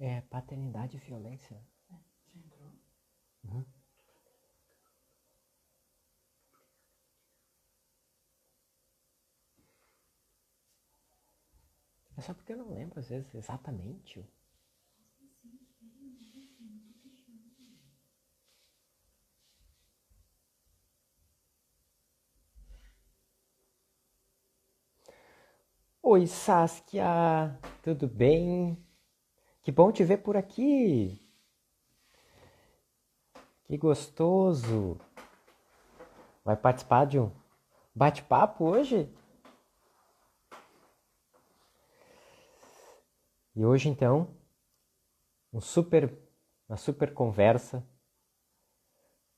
É paternidade e violência. Já entrou. Uhum. É só porque eu não lembro, às vezes, exatamente. Oi, Saskia! Tudo bem? Que bom te ver por aqui! Que gostoso! Vai participar de um bate-papo hoje? E hoje, então, uma super conversa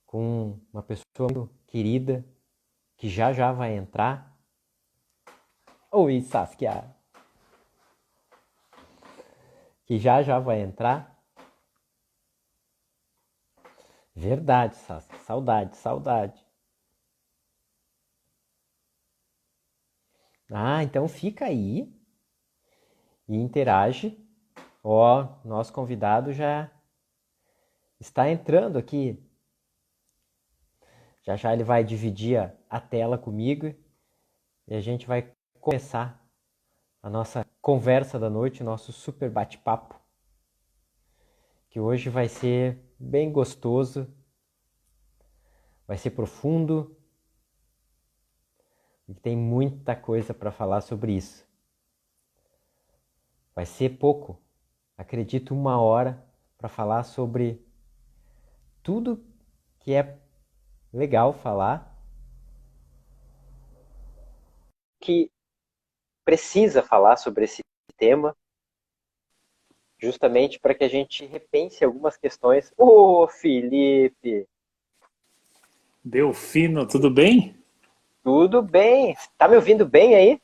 com uma pessoa muito querida que já já vai entrar. Oi, Saskia! Que já já vai entrar. Verdade, Saskia. Saudade, saudade. Ah, então fica aí e interage. Ó, nosso convidado já está entrando aqui. Já já ele vai dividir a tela comigo e a gente vai começar a nossa conversa da noite, nosso super bate-papo, que hoje vai ser bem gostoso, vai ser profundo e tem muita coisa para falar sobre isso. Vai ser pouco, acredito, 1 hora para falar sobre tudo que é legal falar, que precisa falar sobre esse tema, justamente para que a gente repense algumas questões. Ô, Felipe! Delfino, tudo bem? Tudo bem? Tá me ouvindo bem aí?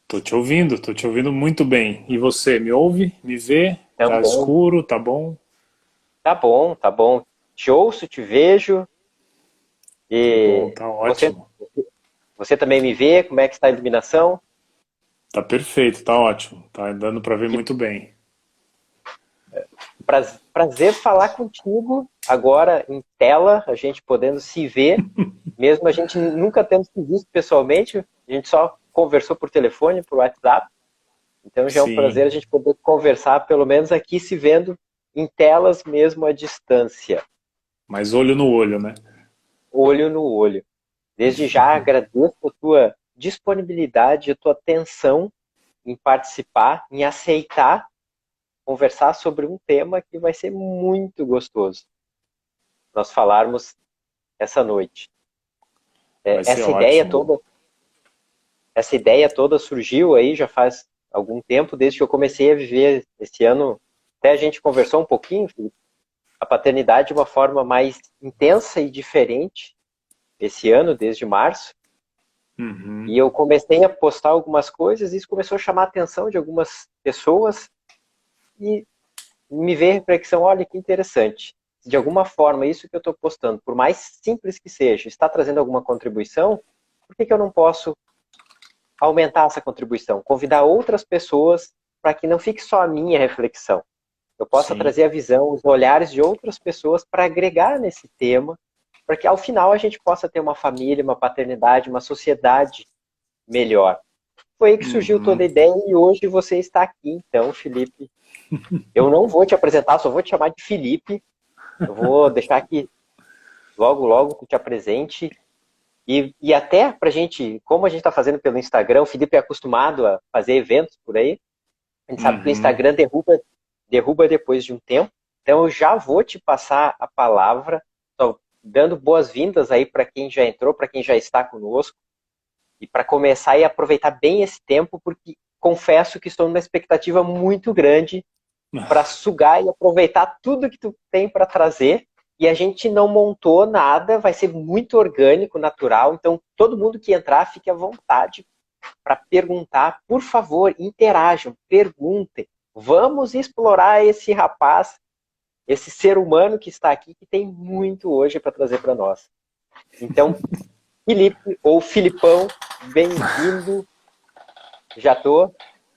Tô te ouvindo muito bem. E você, me ouve? Me vê? Tá Também. escuro? Tá bom? Tá bom, tá bom. Te ouço, te vejo. Que bom, E tá você, ótimo. você também me vê? Como é que está a iluminação? Tá perfeito, tá ótimo. Tá dando pra ver Que muito bem. prazer falar contigo agora em tela, a gente podendo se ver, mesmo a gente nunca tendo se visto pessoalmente, a gente só conversou por telefone, por WhatsApp. Então já é um prazer Sim, a gente poder conversar, pelo menos aqui se vendo em telas mesmo à distância, mas olho no olho, né? olho no olho. Desde já agradeço a tua disponibilidade, a tua atenção em participar, em aceitar conversar sobre um tema que vai ser muito gostoso nós falarmos essa noite. Vai ser Essa ideia ótimo. toda, essa ideia toda surgiu aí já faz algum tempo, desde que eu comecei a viver esse ano. Até a gente conversou um pouquinho, Felipe, a paternidade de uma forma mais intensa e diferente esse ano, desde março. E Uhum. eu comecei a postar algumas coisas e isso começou a chamar a atenção de algumas pessoas e me veio a reflexão, olha que interessante. De alguma forma, isso que eu estou postando, por mais simples que seja, está trazendo alguma contribuição, por que eu não posso aumentar essa contribuição? Convidar outras pessoas para que não fique só a minha reflexão. Eu possa Sim. trazer a visão, os olhares de outras pessoas para agregar nesse tema, para que ao final a gente possa ter uma família, uma paternidade, uma sociedade melhor. Foi aí que surgiu toda a Uhum. ideia e hoje você está aqui, então, Felipe. Eu não vou te apresentar, só vou te chamar de Felipe. Eu vou deixar aqui logo, logo que te apresente. E até pra gente, como a gente está fazendo pelo Instagram, o Felipe é acostumado a fazer eventos por aí. A gente sabe que o Uhum. Instagram derruba depois de um tempo. Então eu já vou te passar a palavra, tô dando boas-vindas aí para quem já entrou, para quem já está conosco. E para começar e aproveitar bem esse tempo, porque confesso que estou numa expectativa muito grande para sugar e aproveitar tudo que tu tem para trazer. E a gente não montou nada, vai ser muito orgânico, natural. Então, todo mundo que entrar, fique à vontade para perguntar. Por favor, interajam, perguntem. Vamos explorar esse rapaz, esse ser humano que está aqui, que tem muito hoje para trazer para nós. Então, Felipe ou Filipão, bem-vindo. Já tô.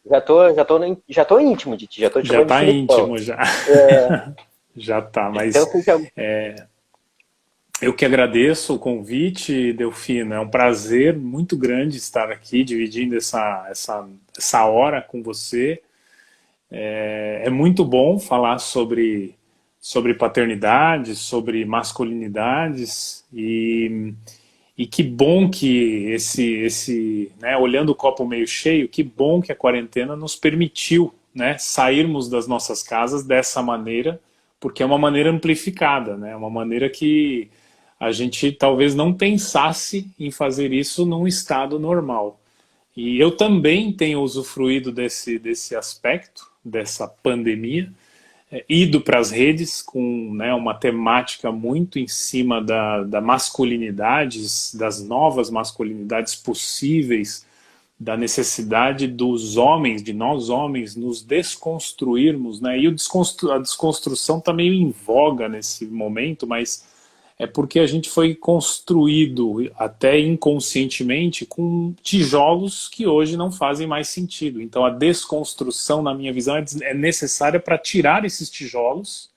já tô íntimo de ti, já tô te Já chamando de tá Filipão. íntimo, já. É, Já tá, então, mas seja, eu que agradeço o convite, Delfino. É um prazer muito grande estar aqui dividindo essa hora com você. É muito bom falar sobre paternidade, sobre masculinidades e que bom que né, olhando o copo meio cheio, que bom que a quarentena nos permitiu, né, sairmos das nossas casas dessa maneira, porque é uma maneira amplificada, né, uma maneira que a gente talvez não pensasse em fazer isso num estado normal. E eu também tenho usufruído desse aspecto, dessa pandemia, ido para as redes com, né, uma temática muito em cima da masculinidades, das novas masculinidades possíveis, da necessidade dos homens, de nós homens, nos desconstruirmos, né? E a desconstrução está meio em voga nesse momento, mas é porque a gente foi construído até inconscientemente com tijolos que hoje não fazem mais sentido. Então a desconstrução, na minha visão, é necessária para tirar esses tijolos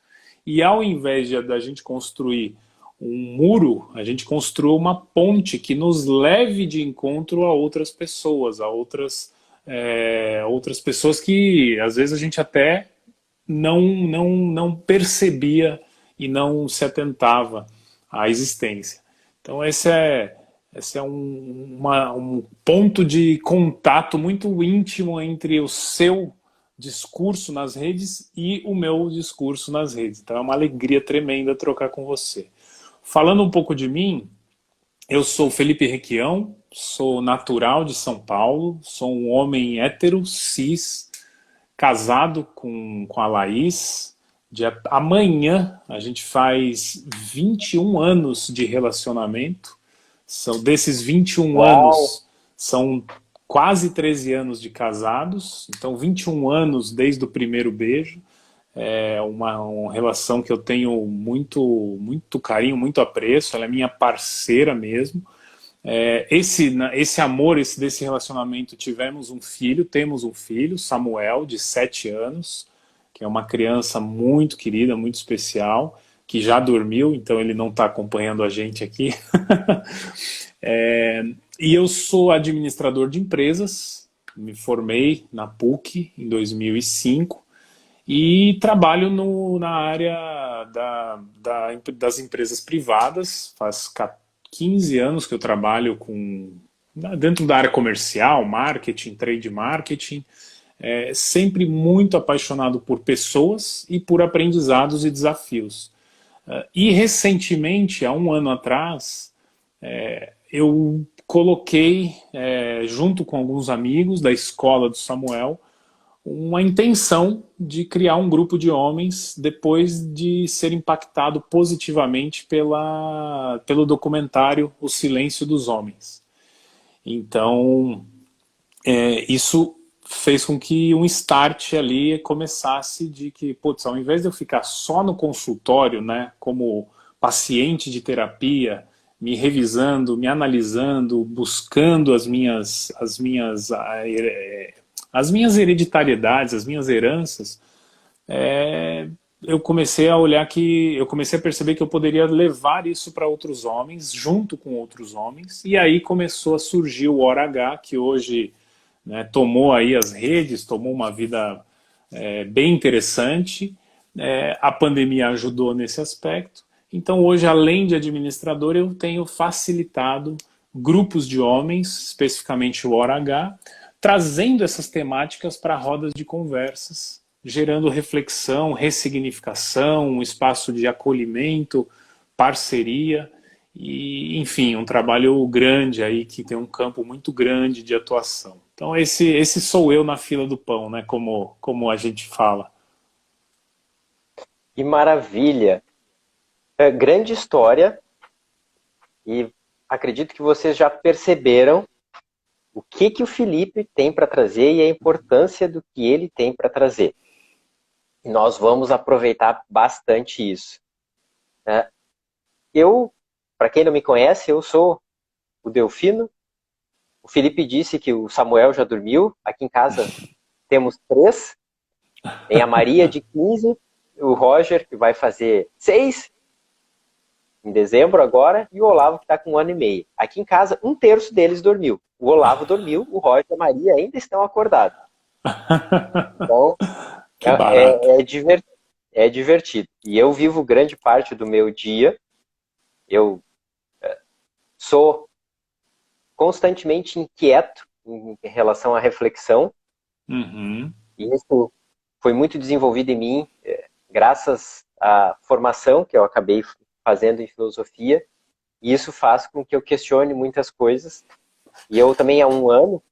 e ao invés da gente construir um muro, a gente construa uma ponte que nos leve de encontro a outras pessoas, a outras pessoas que às vezes a gente até não percebia e não se atentava à existência. Então esse é um ponto de contato muito íntimo entre o seu discurso nas redes e o meu discurso nas redes. Então é uma alegria tremenda trocar com você. Falando um pouco de mim, eu sou Felipe Requião, sou natural de São Paulo, sou um homem hétero, cis, casado com a Laís. Amanhã a gente faz 21 anos de relacionamento. São desses 21 uau, anos, são quase 13 anos de casados. Então 21 anos desde o primeiro beijo. É uma relação que eu tenho muito carinho, muito apreço. Ela é minha parceira mesmo. Esse amor, desse relacionamento, temos um filho, Samuel, de 7 anos, que é uma criança muito querida, muito especial, que já dormiu, então ele não está acompanhando a gente aqui. E eu sou administrador de empresas, me formei na PUC em 2005 e trabalho na área das empresas privadas. Faz 15 anos que eu trabalho dentro da área comercial, marketing, trade marketing, sempre muito apaixonado por pessoas e por aprendizados e desafios. E recentemente, há um ano atrás, eu coloquei, junto com alguns amigos da escola do Samuel, uma intenção de criar um grupo de homens depois de ser impactado positivamente pelo documentário O Silêncio dos Homens. Então, isso fez com que um start ali começasse de que, putz, ao invés de eu ficar só no consultório, né, como paciente de terapia, me revisando, me analisando, buscando as minhas hereditariedades, as minhas heranças, eu comecei a eu comecei a perceber que eu poderia levar isso para outros homens, junto com outros homens, e aí começou a surgir o Hora H, que hoje, né, tomou aí as redes, tomou uma vida bem interessante. A pandemia ajudou nesse aspecto. Então hoje, além de administrador, eu tenho facilitado grupos de homens, especificamente o Hora H, trazendo essas temáticas para rodas de conversas, gerando reflexão, ressignificação, um espaço de acolhimento, parceria e, enfim, um trabalho grande aí que tem um campo muito grande de atuação. Então esse sou eu na fila do pão, né, como a gente fala. que maravilha. Grande história e acredito que vocês já perceberam o que o Felipe tem para trazer e a importância do que ele tem para trazer. E nós vamos aproveitar bastante isso. Para quem não me conhece, eu sou o Delfino. O Felipe disse que o Samuel já dormiu. Aqui em casa temos 3. Tem a Maria de 15, o Roger, que vai fazer 6 em dezembro agora, e o Olavo, que está com 1 ano e meio. Aqui em casa, 1/3 deles dormiu. O Olavo dormiu, o Roger e a Maria ainda estão acordados. Então, Que barato. é divertido. E eu vivo grande parte do meu dia, eu sou constantemente inquieto em relação à reflexão, Uhum. e isso foi muito desenvolvido em mim, graças à formação que eu acabei fazendo em filosofia, e isso faz com que eu questione muitas coisas. E eu também há 1 ano,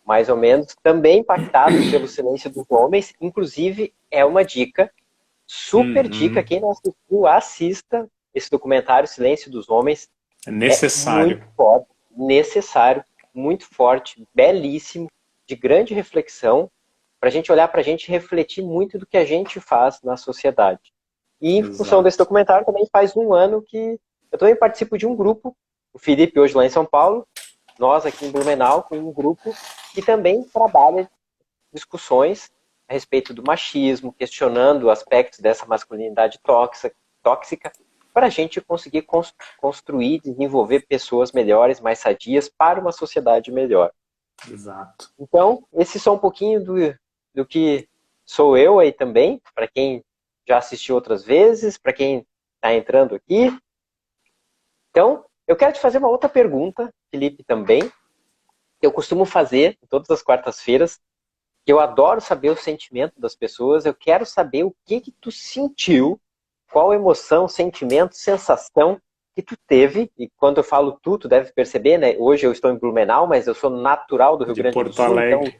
mais ou menos, também impactado pelo silêncio dos homens, inclusive é uma dica, super dica, Uhum. quem não assistiu, assista esse documentário Silêncio dos Homens, É é muito necessário. forte, necessário, muito forte, belíssimo, de grande reflexão, para a gente olhar para a gente e refletir muito do que a gente faz na sociedade. E em função desse Exato. documentário, também faz 1 ano que eu também participo de um grupo, o Felipe hoje lá em São Paulo, nós aqui em Blumenau, com um grupo que também trabalha discussões a respeito do machismo, questionando aspectos dessa masculinidade tóxica, para a gente conseguir construir, desenvolver pessoas melhores, mais sadias, para uma sociedade melhor. Exato. Então, esse só um pouquinho do que sou eu aí também, para quem já assistiu outras vezes, para quem está entrando aqui. Então, eu quero te fazer uma outra pergunta, Felipe, também, que eu costumo fazer todas as quartas-feiras, que eu adoro saber o sentimento das pessoas, eu quero saber o que tu sentiu, qual emoção, sentimento, sensação que tu teve, e quando eu falo tu deve perceber, né? Hoje eu estou em Blumenau, mas eu sou natural do Rio De Grande do Porto Sul, então, Alegre.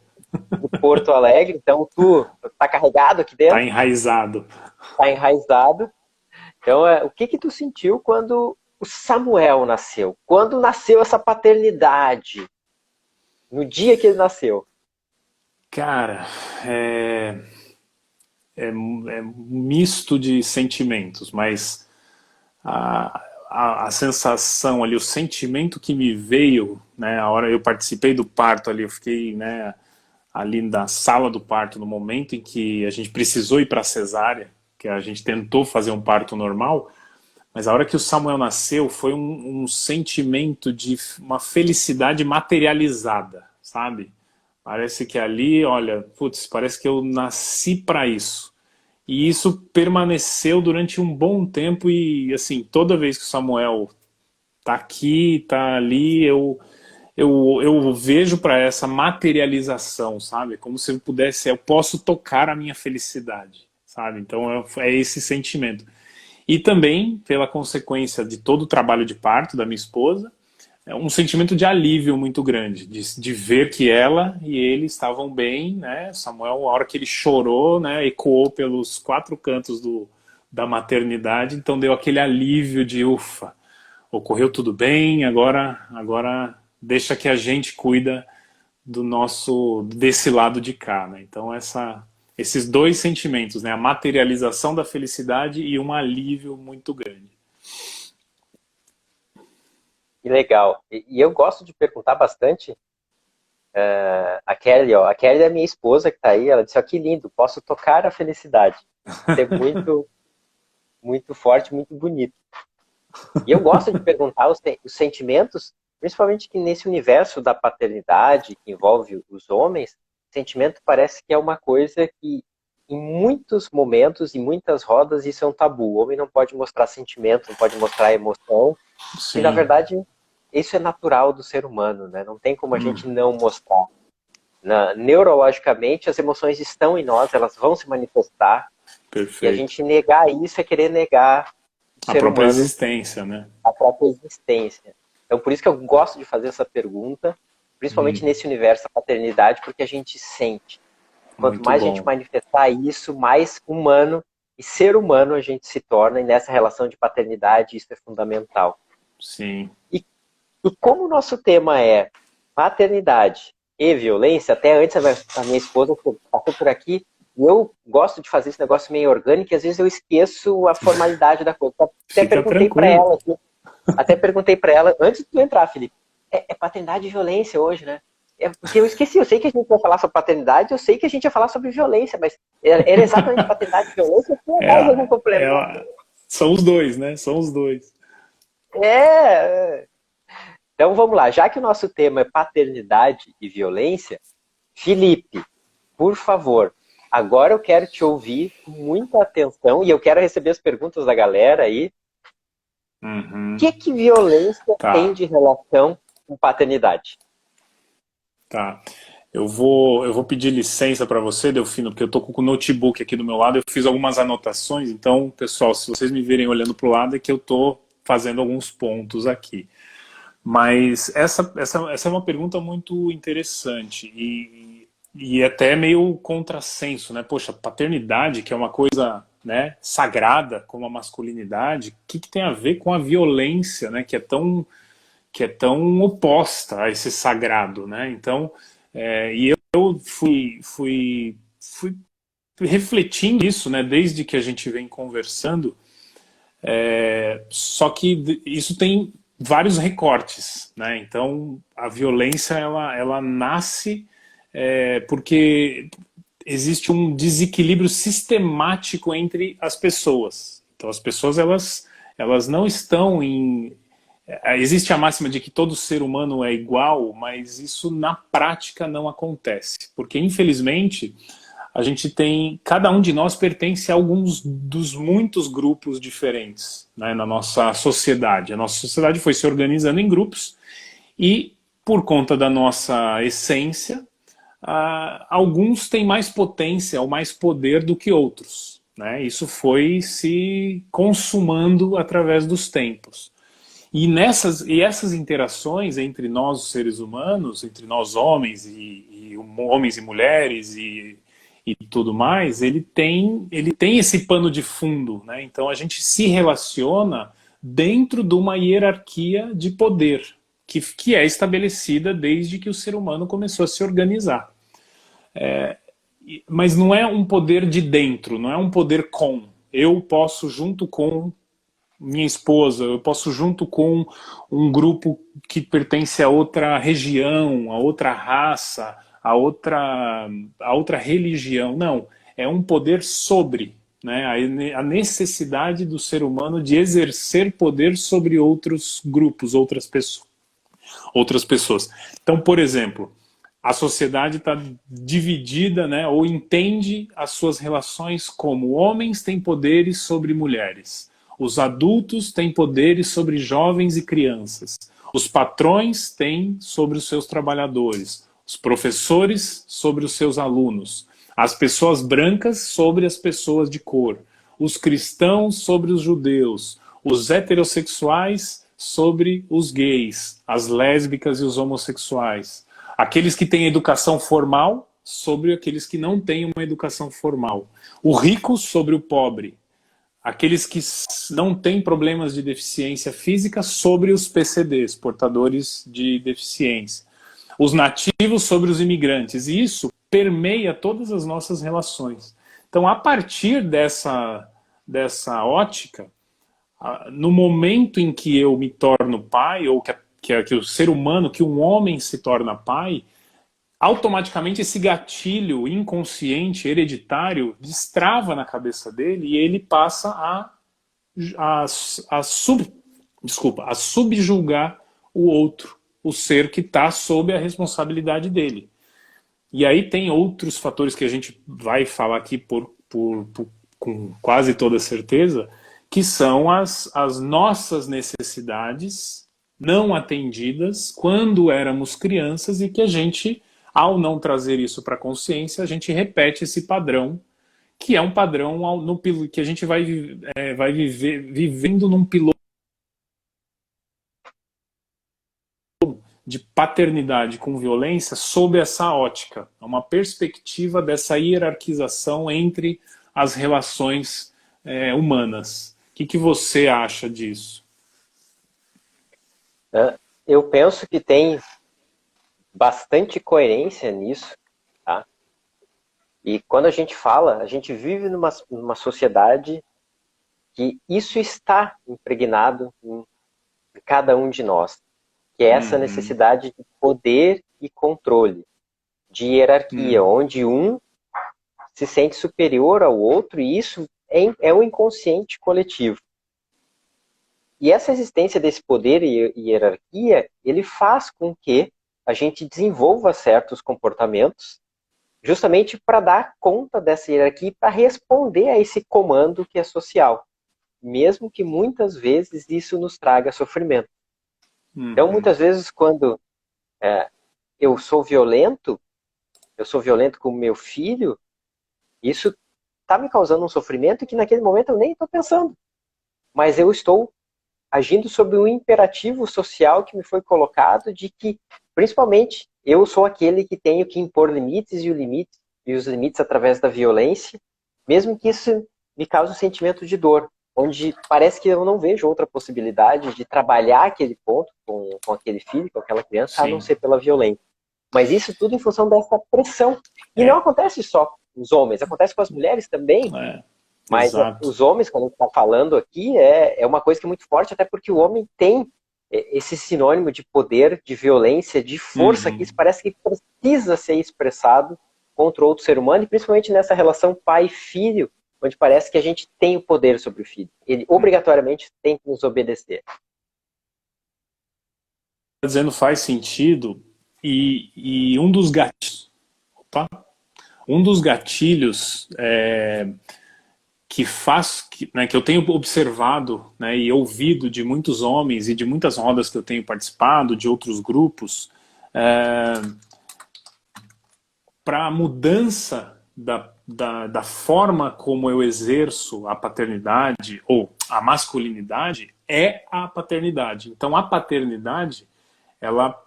de Porto Alegre, então tu tá carregado aqui Tá dentro, enraizado. tá enraizado. Então, o que tu sentiu quando o Samuel nasceu? Quando nasceu essa paternidade? No dia que ele nasceu? Cara, é, é um misto de sentimentos, mas a sensação ali, o sentimento que me veio, né, a hora eu participei do parto ali, eu fiquei, né, ali na sala do parto, no momento em que a gente precisou ir para a cesárea, que a gente tentou fazer um parto normal, mas a hora que o Samuel nasceu foi um sentimento de uma felicidade materializada, sabe? Parece que ali, olha, putz, parece que eu nasci para isso. E isso permaneceu durante um bom tempo e, assim, toda vez que o Samuel tá aqui, tá ali, eu vejo para essa materialização, sabe? Como se eu pudesse, eu posso tocar a minha felicidade, sabe? Então é esse sentimento. E também, pela consequência de todo o trabalho de parto da minha esposa, é um sentimento de alívio muito grande, de ver que ela e ele estavam bem, né? Samuel, a hora que ele chorou, né, ecoou pelos 4 cantos da maternidade, então deu aquele alívio de ufa, ocorreu tudo bem, agora deixa que a gente cuida do nosso desse lado de cá, né? Então esses dois sentimentos, né, a materialização da felicidade e um alívio muito grande. Que legal. E eu gosto de perguntar bastante. A Kelly, ó. A Kelly é minha esposa que tá aí. Ela disse: ó, que lindo, posso tocar a felicidade. Isso é muito, muito forte, muito bonito. E eu gosto de perguntar os sentimentos, principalmente que nesse universo da paternidade, que envolve os homens, sentimento parece que é uma coisa que, em muitos momentos, em muitas rodas, isso é um tabu. O homem não pode mostrar sentimento, não pode mostrar emoção. E, na Sim. verdade, isso é natural do ser humano, né? Não tem como a gente não mostrar. Neurologicamente, as emoções estão em nós, elas vão se manifestar, e a Perfeito. gente negar isso é querer negar o A ser própria humano, existência, né? a própria existência. Então, por isso que eu gosto de fazer essa pergunta, principalmente nesse universo da paternidade, porque a gente sente. Quanto Muito mais a gente bom. manifestar isso, mais humano e ser humano a gente se torna, e nessa relação de paternidade isso é fundamental. Sim. E, e como o nosso tema é paternidade e violência, até antes a minha esposa passou por aqui, e eu gosto de fazer esse negócio meio orgânico, e às vezes eu esqueço a formalidade da coisa. Até Fica perguntei para tranquilo. ela, assim, antes de tu entrar, Felipe, é paternidade e violência hoje, né? porque eu esqueci, eu sei que a gente vai falar sobre paternidade, eu sei que a gente ia falar sobre violência, mas era exatamente paternidade e violência, ou tinha mais algum complemento? São os dois, né? São os dois. É. Então vamos lá, já que o nosso tema é paternidade e violência, Felipe, por favor, agora eu quero te ouvir com muita atenção e eu quero receber as perguntas da galera aí. O que violência tem Tá, de relação com paternidade? tá. Eu vou pedir licença para você, Delfino, porque eu tô com o notebook aqui do meu lado, eu fiz algumas anotações, então, pessoal, se vocês me virem olhando para o lado, é que eu tô fazendo alguns pontos aqui. Mas essa é uma pergunta muito interessante e até meio contrassenso, né? Poxa, paternidade, que é uma coisa, né, sagrada como a masculinidade, o que tem a ver com a violência, né, que é tão oposta a esse sagrado, né? Então, e eu fui refletindo isso, né, desde que a gente vem conversando, só que isso tem vários recortes, né? Então, a violência, ela nasce porque existe um desequilíbrio sistemático entre as pessoas. Então, as pessoas, elas não estão em... Existe a máxima de que todo ser humano é igual, mas isso na prática não acontece. Porque, infelizmente, a gente tem, cada um de nós pertence a alguns dos muitos grupos diferentes, né, na nossa sociedade. A nossa sociedade foi se organizando em grupos e, por conta da nossa essência, alguns têm mais potência ou mais poder do que outros, né? Isso foi se consumando através dos tempos. E essas interações entre nós, os seres humanos, entre nós homens e homens e mulheres e tudo mais, ele tem esse pano de fundo, né? Então a gente se relaciona dentro de uma hierarquia de poder que é estabelecida desde que o ser humano começou a se organizar. Mas não é um poder de dentro, não é um poder com. Eu posso, junto com minha esposa, eu posso, junto com um grupo que pertence a outra região, a outra raça, a outra religião. Não, é um poder sobre, né, a necessidade do ser humano de exercer poder sobre outros grupos, outras pessoas. Então, por exemplo, a sociedade está dividida, né, ou entende as suas relações como homens têm poderes sobre mulheres, os adultos têm poderes sobre jovens e crianças, os patrões têm sobre os seus trabalhadores, os professores sobre os seus alunos, as pessoas brancas sobre as pessoas de cor, os cristãos sobre os judeus, os heterossexuais sobre os gays, as lésbicas e os homossexuais, aqueles que têm educação formal sobre aqueles que não têm uma educação formal, o rico sobre o pobre, aqueles que não têm problemas de deficiência física sobre os PCDs, portadores de deficiência, os nativos sobre os imigrantes, e isso permeia todas as nossas relações. Então, a partir dessa ótica, no momento em que eu me torno pai, ou que o ser humano, que um homem se torna pai, automaticamente esse gatilho inconsciente, hereditário, destrava na cabeça dele e ele passa a subjugar o outro, o ser que está sob a responsabilidade dele. E aí tem outros fatores que a gente vai falar aqui com quase toda certeza, que são as nossas necessidades não atendidas quando éramos crianças e que a gente, ao não trazer isso para a consciência, a gente repete esse padrão, que é um padrão que a gente vai vivendo num piloto de paternidade com violência sob essa ótica, uma perspectiva dessa hierarquização entre as relações humanas. O que você acha disso? Eu penso que tem bastante coerência nisso, tá? E quando a gente fala, a gente vive numa sociedade que isso está impregnado em cada um de nós, que é essa necessidade de poder e controle, de hierarquia, onde um se sente superior ao outro, e isso é o inconsciente coletivo. E essa existência desse poder e hierarquia, ele faz com que a gente desenvolva certos comportamentos justamente para dar conta dessa hierarquia e para responder a esse comando que é social, mesmo que muitas vezes isso nos traga sofrimento. Então, muitas vezes, quando eu sou violento com o meu filho, isso está me causando um sofrimento que naquele momento eu nem estou pensando, mas eu estou agindo sob um imperativo social que me foi colocado de que, principalmente, eu sou aquele que tenho que impor limites e os limites através da violência, mesmo que isso me cause um sentimento de dor, onde parece que eu não vejo outra possibilidade de trabalhar aquele ponto com aquele filho, com aquela criança, Sim. a não ser pela violência. Mas isso tudo em função dessa pressão. E não acontece só com os homens, acontece com as mulheres também. Mas exato. os homens, quando a gente está falando aqui, é uma coisa que é muito forte, até porque o homem tem esse sinônimo de poder, de violência, de força, que isso parece que precisa ser expressado contra outro ser humano, e principalmente nessa relação pai-filho, onde parece que a gente tem o poder sobre o filho. Ele obrigatoriamente tem que nos obedecer. Dizendo faz sentido, e um dos gatilhos, que eu tenho observado, né, e ouvido de muitos homens e de muitas rodas que eu tenho participado, de outros grupos, para a mudança da forma como eu exerço a paternidade ou a masculinidade é a paternidade. Então a paternidade, ela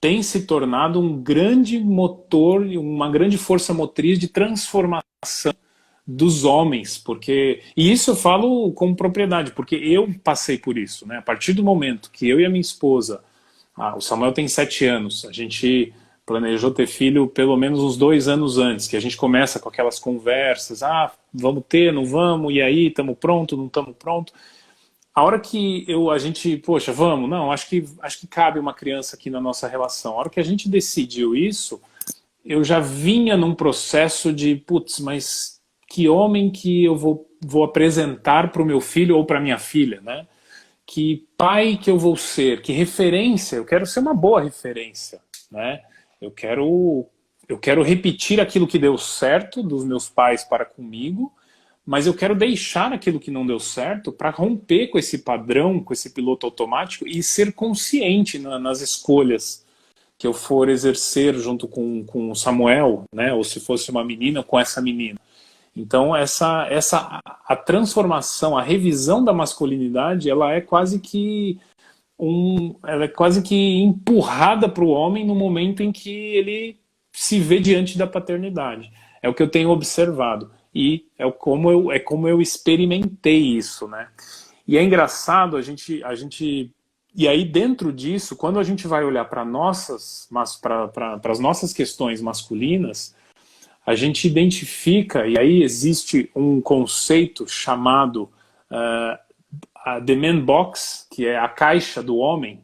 tem se tornado um grande motor, uma grande força motriz de transformação dos homens, e isso eu falo com propriedade, porque eu passei por isso, né? A partir do momento que eu e a minha esposa, o Samuel tem 7 anos, a gente planejou ter filho pelo menos uns 2 anos antes, que a gente começa com aquelas conversas, vamos ter, não vamos, e aí, estamos pronto, não estamos pronto. A hora que a gente, poxa, vamos, não, acho que cabe uma criança aqui na nossa relação. A hora que a gente decidiu isso, eu já vinha num processo de, mas que homem que eu vou apresentar para o meu filho ou para minha filha, né? Que pai que eu vou ser, que referência, eu quero ser uma boa referência, né? Eu quero repetir aquilo que deu certo dos meus pais para comigo, mas eu quero deixar aquilo que não deu certo para romper com esse padrão, com esse piloto automático e ser consciente nas escolhas que eu for exercer junto com o Samuel, né? Ou se fosse uma menina, com essa menina. Então a transformação, a revisão da masculinidade, ela é quase que empurrada para o homem no momento em que ele se vê diante da paternidade. É o que eu tenho observado e é como eu experimentei isso, né? E é engraçado a gente e aí dentro disso, quando a gente vai olhar para as nossas questões masculinas, a gente identifica, e aí existe um conceito chamado The Man Box, que é a caixa do homem,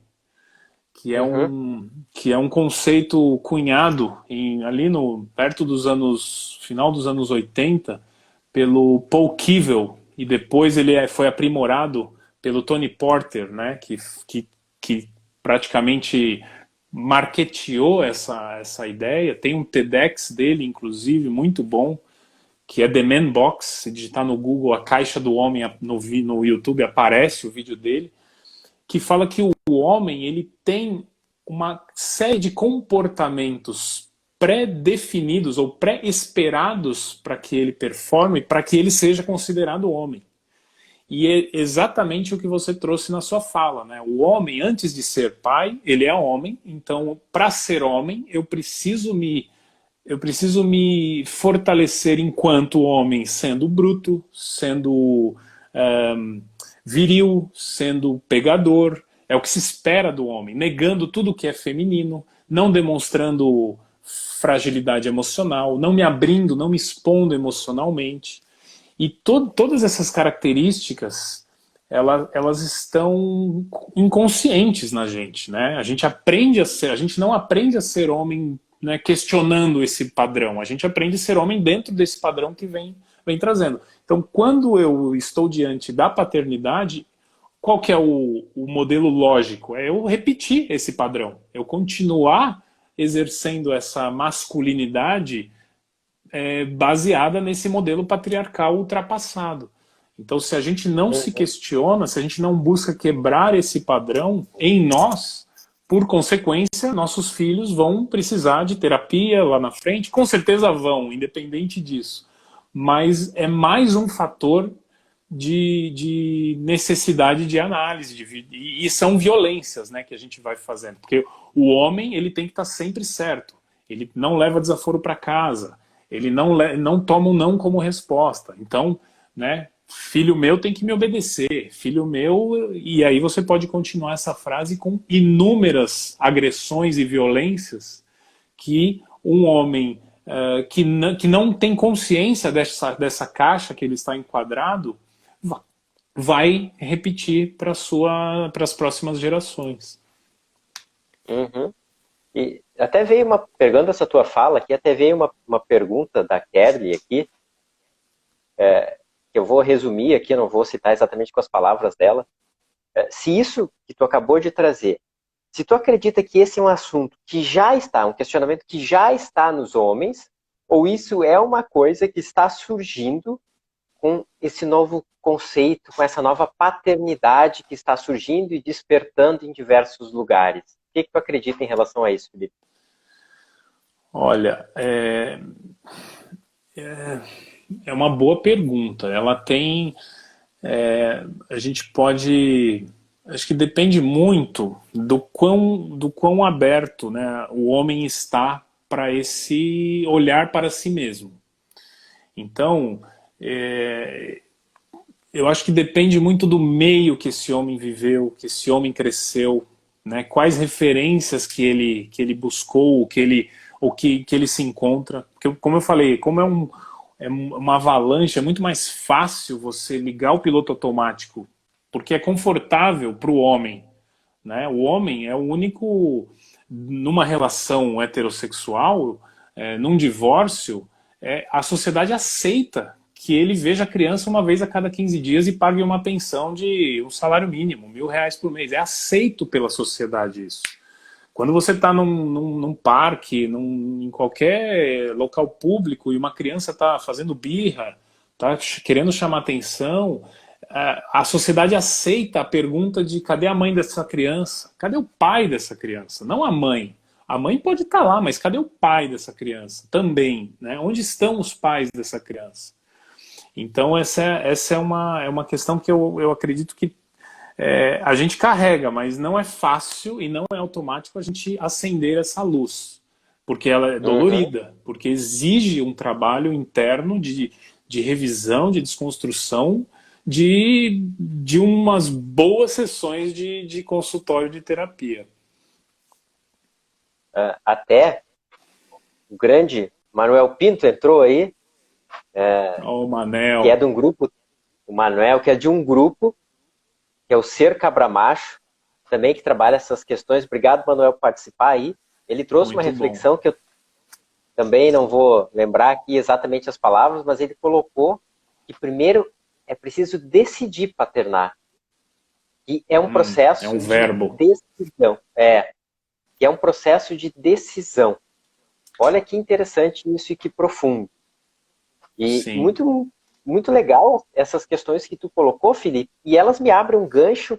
que é um conceito cunhado perto final dos anos 80, pelo Paul Kivel, e depois ele foi aprimorado pelo Tony Porter, né, que praticamente marketeou essa ideia. Tem um TEDx dele, inclusive, muito bom, que é The Man Box. Se digitar no Google a caixa do homem, no YouTube aparece o vídeo dele, que fala que o homem ele tem uma série de comportamentos pré-definidos ou pré-esperados para que ele performe, para que ele seja considerado homem. E é exatamente o que você trouxe na sua fala, né? O homem, antes de ser pai, ele é homem. Então, para ser homem, eu preciso me fortalecer enquanto homem, sendo bruto, sendo viril, sendo pegador. É o que se espera do homem, negando tudo que é feminino, não demonstrando fragilidade emocional, não me abrindo, não me expondo emocionalmente. E todas essas características, elas estão inconscientes na gente, né? A gente aprende a ser, a gente não aprende a ser homem, né, questionando esse padrão. A gente aprende a ser homem dentro desse padrão que vem trazendo. Então, quando eu estou diante da paternidade, qual que é o modelo lógico? É eu repetir esse padrão, eu continuar exercendo essa masculinidade baseada nesse modelo patriarcal ultrapassado. Então, se a gente não se questiona, se a gente não busca quebrar esse padrão em nós, por consequência, nossos filhos vão precisar de terapia lá na frente, com certeza vão, independente disso. Mas é mais um fator de necessidade de análise, e são violências, né, que a gente vai fazendo. Porque o homem, ele tem que estar sempre certo, ele não leva desaforo para casa, ele não toma um não como resposta. Então, né, filho meu tem que me obedecer, filho meu... E aí você pode continuar essa frase com inúmeras agressões e violências que um homem que não tem consciência dessa caixa que ele está enquadrado vai repetir para as próximas gerações. Uhum. E até veio pegando essa tua fala aqui, até veio uma pergunta da Kelly aqui, que eu vou resumir aqui, não vou citar exatamente com as palavras dela. Se isso que tu acabou de trazer, se tu acredita que esse é um assunto que já está, um questionamento que já está nos homens, ou isso é uma coisa que está surgindo com esse novo conceito, com essa nova paternidade que está surgindo e despertando em diversos lugares? O que tu acredita em relação a isso, Felipe? Olha, é uma boa pergunta. Ela tem... a gente pode... Acho que depende muito do quão aberto, né, o homem está para esse olhar para si mesmo. Então, eu acho que depende muito do meio que esse homem viveu, que esse homem cresceu, né? Quais referências que ele buscou, que ele se encontra. Porque, como eu falei, como é uma avalanche, é muito mais fácil você ligar o piloto automático, porque é confortável para o homem, né? O homem é o único, numa relação heterossexual, num divórcio, a sociedade aceita que ele veja a criança uma vez a cada 15 dias e pague uma pensão de um salário mínimo, R$ 1.000 por mês. É aceito pela sociedade isso. Quando você está num parque, em qualquer local público, e uma criança está fazendo birra, está querendo chamar atenção, a sociedade aceita a pergunta de cadê a mãe dessa criança? Cadê o pai dessa criança? Não a mãe. A mãe pode estar lá, mas cadê o pai dessa criança? Também, né? Onde estão os pais dessa criança? Então essa é uma questão que eu acredito que a gente carrega, mas não é fácil e não é automático a gente acender essa luz, porque ela é dolorida, porque exige um trabalho interno de revisão, de desconstrução, de umas boas sessões de consultório de terapia. Até o grande Manuel Pinto entrou aí, O Manel. que é de um grupo, o Manuel, que é de um grupo, que é o Ser Cabra Macho, também que trabalha essas questões. Obrigado, Manuel, por participar aí. Ele trouxe uma reflexão que eu também não vou lembrar aqui exatamente as palavras, mas ele colocou que primeiro é preciso decidir paternar. E é um processo um verbo. de decisão. Que é um processo de decisão. Olha que interessante isso e que profundo. E Sim. muito, muito legal essas questões que tu colocou, Felipe, e elas me abrem um gancho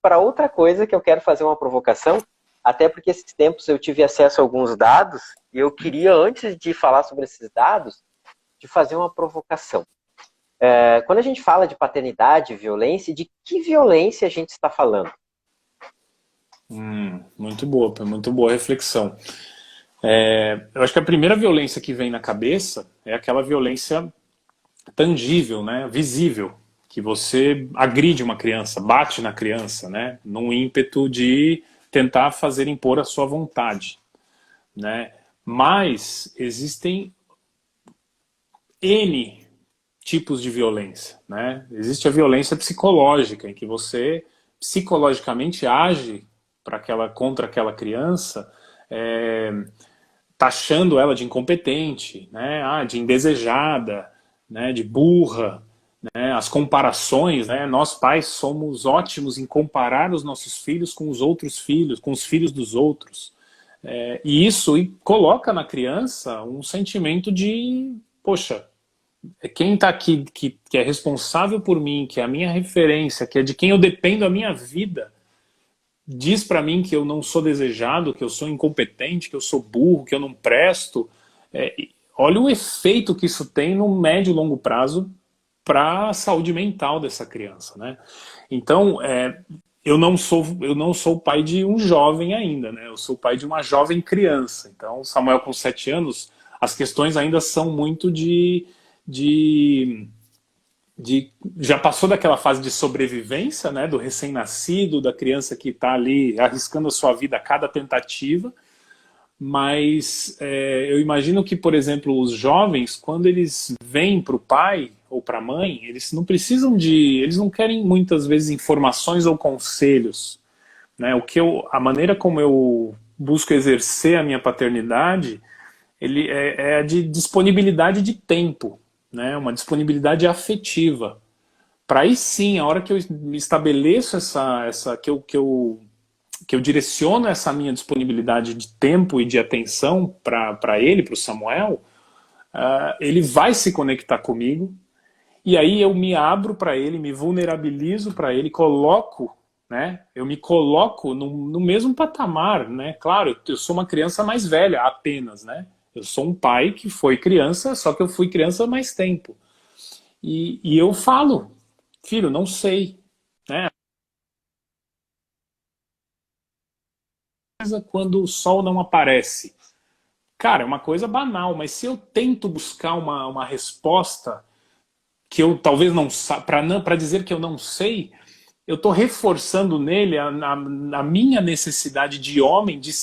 para outra coisa que eu quero fazer uma provocação, até porque esses tempos eu tive acesso a alguns dados e eu queria, antes de falar sobre esses dados, de fazer uma provocação. Quando a gente fala de paternidade, violência, de que violência a gente está falando? Muito boa reflexão. Eu acho que a primeira violência que vem na cabeça é aquela violência tangível, né, visível, que você agride uma criança, bate na criança, né, num ímpeto de tentar fazer impor a sua vontade, né? Mas existem N tipos de violência, né? Existe a violência psicológica, em que você psicologicamente age contra aquela criança, taxando ela de incompetente, né? De indesejada, né? De burra, né? As comparações, né? Nós pais somos ótimos em comparar os nossos filhos com os outros filhos, com os filhos dos outros. E isso coloca na criança um sentimento de, poxa, quem está aqui que é responsável por mim, que é a minha referência, que é de quem eu dependo a minha vida, diz para mim que eu não sou desejado, que eu sou incompetente, que eu sou burro, que eu não presto. Olha o efeito que isso tem no médio e longo prazo para a saúde mental dessa criança, né? Então, eu não sou pai de um jovem ainda, né? Eu sou pai de uma jovem criança. Então, Samuel com 7 anos, as questões ainda são muito de já passou daquela fase de sobrevivência, né, do recém-nascido, da criança que está ali arriscando a sua vida a cada tentativa, mas eu imagino que, por exemplo, os jovens, quando eles vêm para o pai ou para a mãe, eles não precisam eles não querem muitas vezes informações ou conselhos, né? A maneira como eu busco exercer a minha paternidade, é a de disponibilidade de tempo, né? Uma disponibilidade afetiva. Para aí sim, a hora que eu estabeleço que eu direciono essa minha disponibilidade de tempo e de atenção para ele, para o Samuel, ele vai se conectar comigo, e aí eu me abro para ele, me vulnerabilizo para ele, né? Eu me coloco no mesmo patamar, né? Claro, eu sou uma criança mais velha apenas, né? Eu sou um pai que foi criança, só que eu fui criança há mais tempo. E eu falo, filho, não sei, né? Quando o sol não aparece. Cara, é uma coisa banal, mas se eu tento buscar uma resposta que eu talvez não para dizer que eu não sei, eu estou reforçando nele a minha necessidade de homem de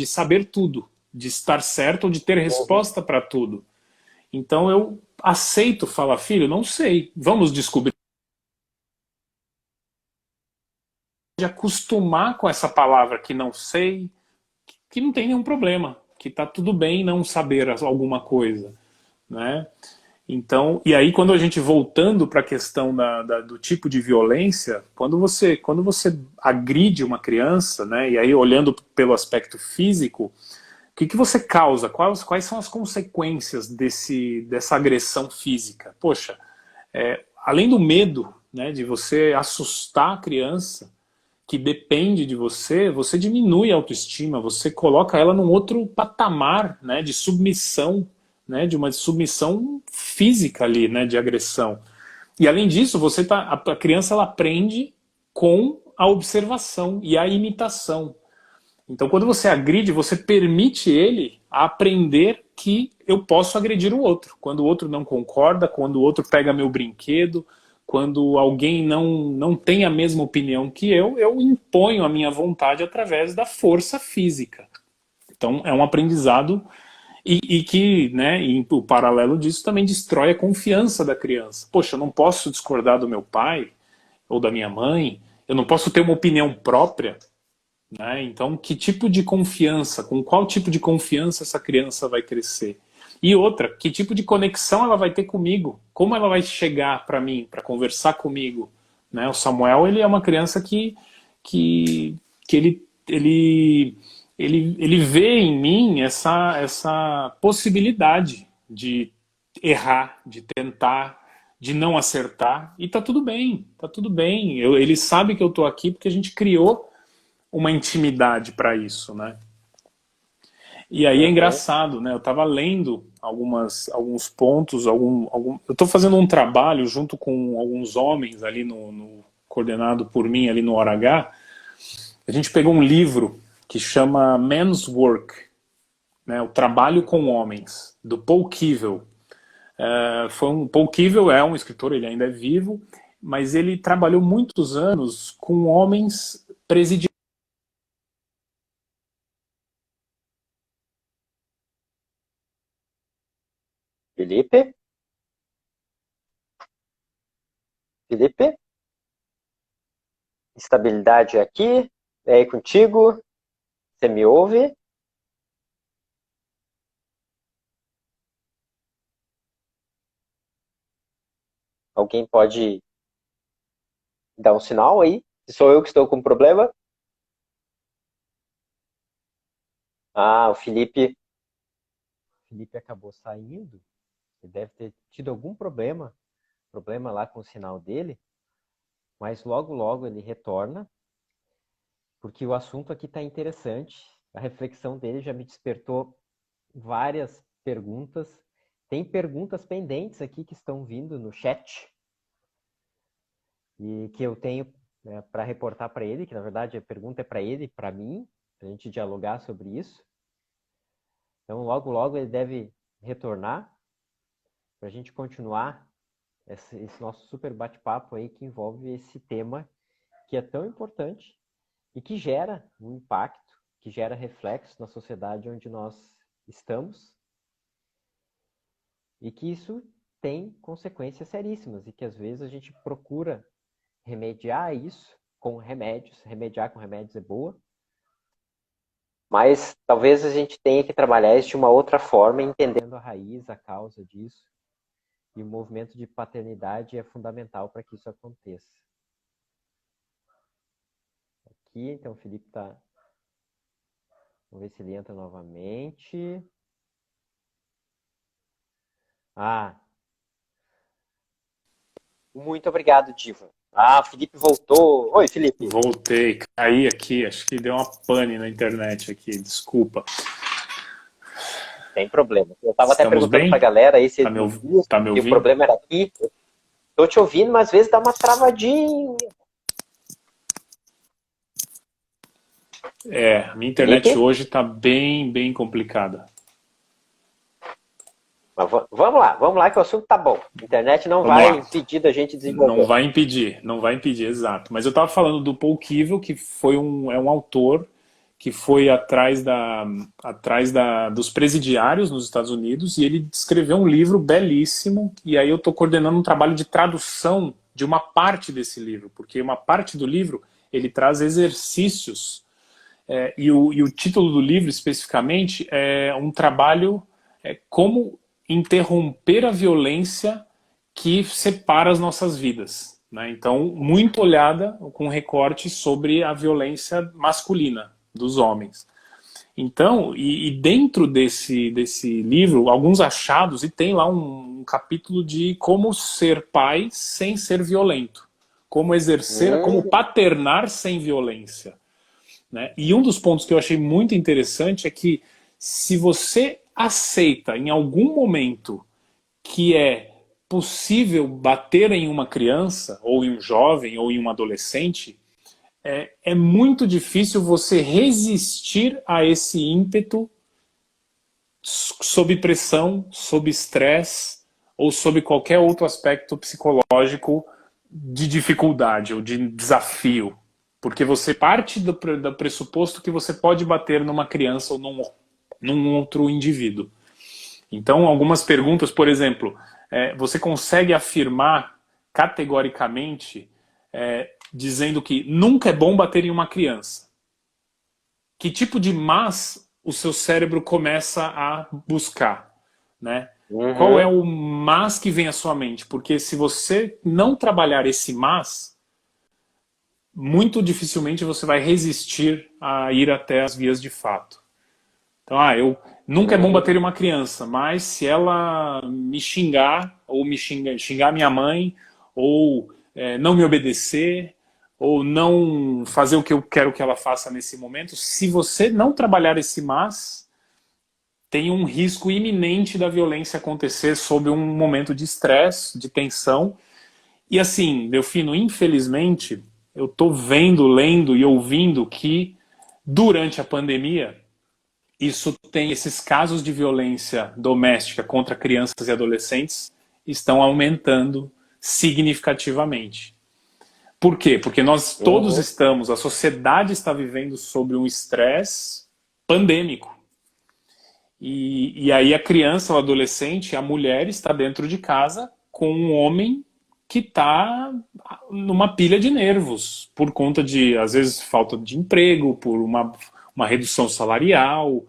saber tudo, de estar certo ou de ter Uhum. resposta para tudo. Então eu aceito falar, filho, não sei, vamos descobrir. De acostumar com essa palavra que não sei, que não tem nenhum problema, que está tudo bem não saber alguma coisa, né? Então, e aí quando a gente voltando para a questão do tipo de violência, quando você agride uma criança, né, e aí olhando pelo aspecto físico, o que você causa? Quais são as consequências dessa agressão física? Poxa, além do medo, né, de você assustar a criança, que depende de você, você diminui a autoestima, você coloca ela num outro patamar, né, de submissão, né, de uma submissão física ali, né, de agressão. E além disso, a criança ela aprende com a observação e a imitação. Então, quando você agride, você permite ele aprender que eu posso agredir o outro. Quando o outro não concorda, quando o outro pega meu brinquedo, quando alguém não tem a mesma opinião que eu imponho a minha vontade através da força física. Então, é um aprendizado e que, né, e o paralelo disso também destrói a confiança da criança. Poxa, eu não posso discordar do meu pai ou da minha mãe, eu não posso ter uma opinião própria, né? Então, que tipo de confiança, com qual tipo de confiança essa criança vai crescer? E outra, que tipo de conexão ela vai ter comigo? Como ela vai chegar para mim, para conversar comigo? Né? O Samuel, ele é uma criança que ele vê em mim essa possibilidade de errar, de tentar, de não acertar, e tá tudo bem, tá tudo bem. Ele sabe que eu tô aqui porque a gente criou uma intimidade para isso, né? E aí é Uhum. engraçado, né? Eu estava lendo alguns pontos, eu estou fazendo um trabalho junto com alguns homens ali coordenado por mim ali no ORH. A gente pegou um livro que chama Men's Work, né? O Trabalho com Homens, do Paul Kivel. Paul Kivel é um escritor, ele ainda é vivo, mas ele trabalhou muitos anos com homens presidiários. Felipe? Felipe? Estabilidade aqui. É aí contigo? Você me ouve? Alguém pode dar um sinal aí? Se sou eu que estou com problema? Ah, o Felipe acabou saindo. Ele deve ter tido algum problema lá com o sinal dele, mas logo, logo ele retorna, porque o assunto aqui está interessante. A reflexão dele já me despertou várias perguntas. Tem perguntas pendentes aqui que estão vindo no chat e que eu tenho, né, para reportar para ele, que na verdade a pergunta é para ele e para mim, para a gente dialogar sobre isso. Então, logo, logo ele deve retornar para a gente continuar esse nosso super bate-papo aí que envolve esse tema que é tão importante e que gera um impacto, que gera reflexo na sociedade onde nós estamos e que isso tem consequências seríssimas e que às vezes a gente procura remediar isso com remédios. Remediar com remédios é boa, mas talvez a gente tenha que trabalhar isso de uma outra forma, entendendo a raiz, a causa disso. E o movimento de paternidade é fundamental para que isso aconteça. Aqui, então o Felipe está... Vamos ver se ele entra novamente. Ah, muito obrigado, Diva. Ah, o Felipe voltou. Oi, Felipe. Voltei, caí aqui, acho que deu uma pane na internet aqui, desculpa. Tem problema. Eu estava até Estamos perguntando para a bem? galera aí se Tá me, tá me o ouvindo? problema era aqui. Estou te ouvindo, mas às vezes dá uma travadinha. É, minha internet Felipe? hoje tá bem complicada. Mas vamos lá que o assunto tá bom. A internet não Vamos vai lá. impedir da gente desenvolver. Não vai impedir, exato. Mas eu estava falando do Paul Kivel, que é um autor que foi dos presidiários nos Estados Unidos, e ele escreveu um livro belíssimo, e aí eu estou coordenando um trabalho de tradução de uma parte desse livro, porque uma parte do livro ele traz exercícios, e o título do livro especificamente é um trabalho como interromper a violência que separa as nossas vidas, né? Então, muito olhada com recorte sobre a violência masculina dos homens. Então, e dentro desse livro, alguns achados, e tem lá um capítulo de como ser pai sem ser violento, como exercer, como paternar sem violência, né? E um dos pontos que eu achei muito interessante é que se você aceita em algum momento que é possível bater em uma criança, ou em um jovem, ou em um adolescente, é muito difícil você resistir a esse ímpeto sob pressão, sob estresse, ou sob qualquer outro aspecto psicológico de dificuldade ou de desafio. Porque você parte do pressuposto que você pode bater numa criança ou num outro indivíduo. Então, algumas perguntas, por exemplo, você consegue afirmar categoricamente, dizendo que nunca é bom bater em uma criança? Que tipo de mas o seu cérebro começa a buscar, né? Qual é o mas que vem à sua mente? Porque se você não trabalhar esse mas, muito dificilmente você vai resistir a ir até as vias de fato. Então, nunca é bom bater em uma criança, mas se ela me xingar, ou xingar minha mãe, ou não me obedecer, ou não fazer o que eu quero que ela faça nesse momento, se você não trabalhar esse mas, tem um risco iminente da violência acontecer sob um momento de estresse, de tensão. E assim, Delfino, infelizmente, eu estou vendo, lendo e ouvindo que durante a pandemia esses casos de violência doméstica contra crianças e adolescentes estão aumentando significativamente. Por quê? Porque nós todos a sociedade está vivendo sob um estresse pandêmico. E aí a criança, o adolescente, a mulher está dentro de casa com um homem que está numa pilha de nervos, por conta de, às vezes, falta de emprego, por uma redução salarial,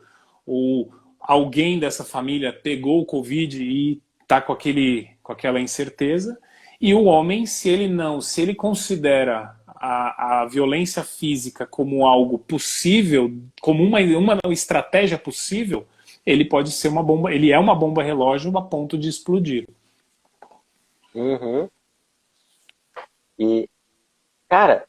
ou alguém dessa família pegou o Covid e está com aquela incerteza. E o homem, se ele considera a violência física como algo possível, como uma estratégia possível, ele pode ser uma bomba, ele é uma bomba relógio a ponto de explodir. Uhum. E, cara,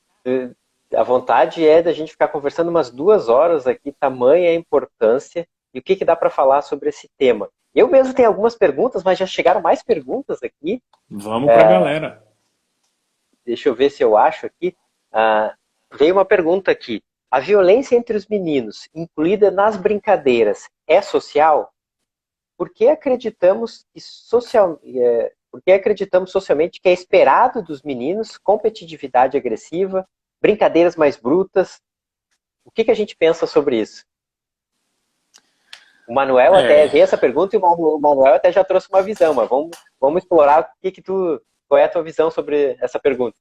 a vontade é da gente ficar conversando umas 2 horas aqui, tamanha a importância e o que que dá para falar sobre esse tema. Eu mesmo tenho algumas perguntas, mas já chegaram mais perguntas aqui. Vamos para a galera. Deixa eu ver se eu acho aqui. Veio uma pergunta aqui. A violência entre os meninos, incluída nas brincadeiras, é social? Por que acreditamos socialmente que é esperado dos meninos competitividade agressiva, brincadeiras mais brutas? O que que a gente pensa sobre isso? O Manuel até veio essa pergunta e o Manuel até já trouxe uma visão, mas vamos explorar qual é a tua visão sobre essa pergunta.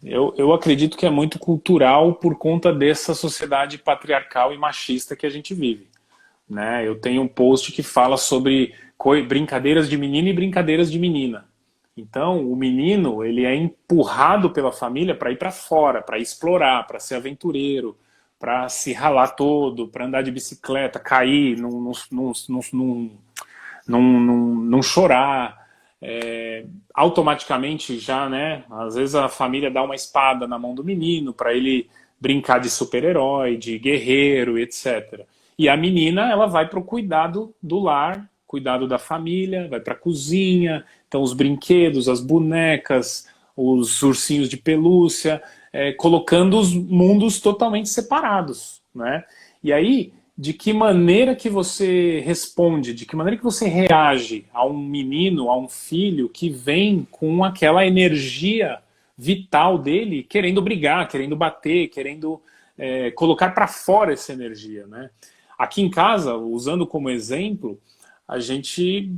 Eu acredito que é muito cultural por conta dessa sociedade patriarcal e machista que a gente vive. Né? Eu tenho um post que fala sobre brincadeiras de menino e brincadeiras de menina. Então, o menino ele é empurrado pela família para ir para fora, para explorar, para ser aventureiro, para se ralar todo, para andar de bicicleta, cair, não chorar. Automaticamente já, né? Às vezes a família dá uma espada na mão do menino para ele brincar de super-herói, de guerreiro, etc. E a menina, ela vai para o cuidado do lar, cuidado da família, vai para a cozinha, então os brinquedos, as bonecas, os ursinhos de pelúcia, colocando os mundos totalmente separados, né? E aí, de que maneira que você responde, de que maneira que você reage a um menino, a um filho que vem com aquela energia vital dele, querendo brigar, querendo bater, querendo colocar para fora essa energia, né? Aqui em casa, usando como exemplo, a gente,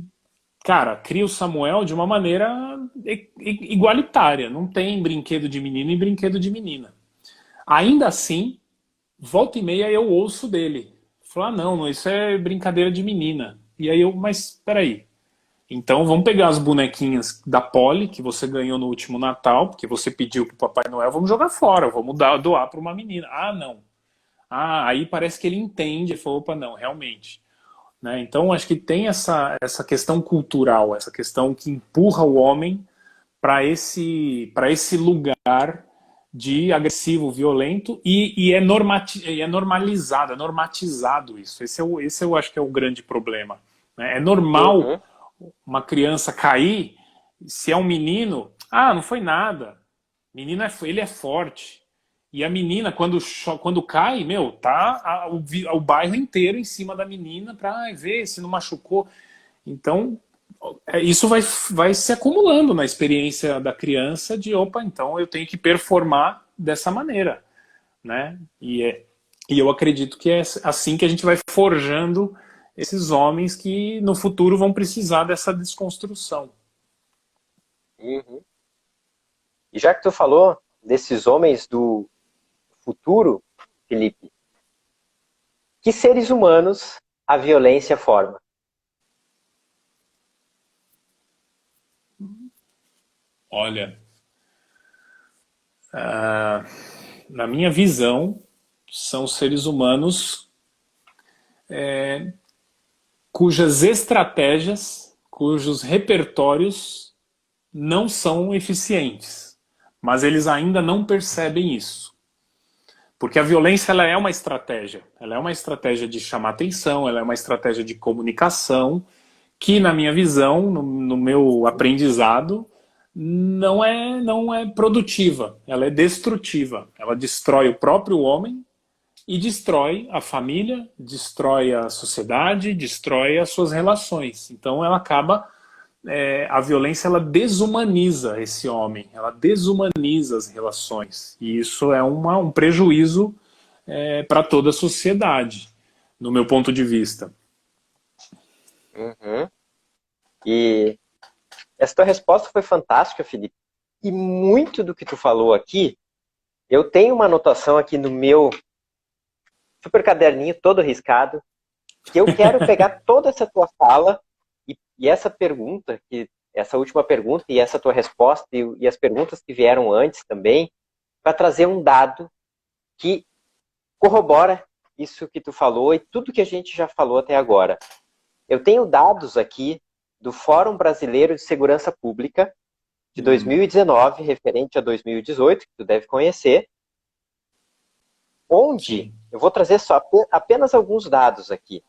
cara, cria o Samuel de uma maneira igualitária. Não tem brinquedo de menino e brinquedo de menina. Ainda assim, volta e meia eu ouço dele. Falar, não, isso é brincadeira de menina. E aí mas peraí. Então vamos pegar as bonequinhas da Polly, que você ganhou no último Natal, porque você pediu pro Papai Noel, vamos jogar fora, vamos doar para uma menina. Ah, não. Aí parece que ele entende, ele falou, opa, não, realmente. Né? Então acho que tem essa questão cultural, essa questão que empurra o homem para esse lugar de agressivo, violento, e é normalizado, é normatizado isso. Esse eu acho que é o grande problema. Né? É normal uma criança cair, se é um menino, não foi nada. Menino ele é forte. E a menina, quando cai, tá o bairro inteiro em cima da menina para ver se não machucou. Então, isso vai se acumulando na experiência da criança de, opa, então eu tenho que performar dessa maneira. Né? E eu acredito que é assim que a gente vai forjando esses homens que no futuro vão precisar dessa desconstrução. Uhum. E já que tu falou desses homens do futuro, Felipe, que seres humanos a violência forma? Olha, na minha visão, são seres humanos cujas estratégias, cujos repertórios não são eficientes, mas eles ainda não percebem isso. Porque a violência ela é uma estratégia de chamar atenção, ela é uma estratégia de comunicação, que na minha visão, no meu aprendizado, não é produtiva, ela é destrutiva. Ela destrói o próprio homem e destrói a família, destrói a sociedade, destrói as suas relações. Então ela acaba, a violência ela desumaniza esse homem, ela desumaniza as relações. E isso é um prejuízo para toda a sociedade, no meu ponto de vista. Uhum. E essa tua resposta foi fantástica, Felipe. E muito do que tu falou aqui, eu tenho uma anotação aqui no meu super caderninho, todo riscado, que eu quero pegar toda essa tua fala e essa pergunta, essa última pergunta e essa tua resposta e as perguntas que vieram antes também, para trazer um dado que corrobora isso que tu falou e tudo que a gente já falou até agora. Eu tenho dados aqui do Fórum Brasileiro de Segurança Pública de 2019, referente a 2018, que tu deve conhecer, onde eu vou trazer só apenas alguns dados aqui.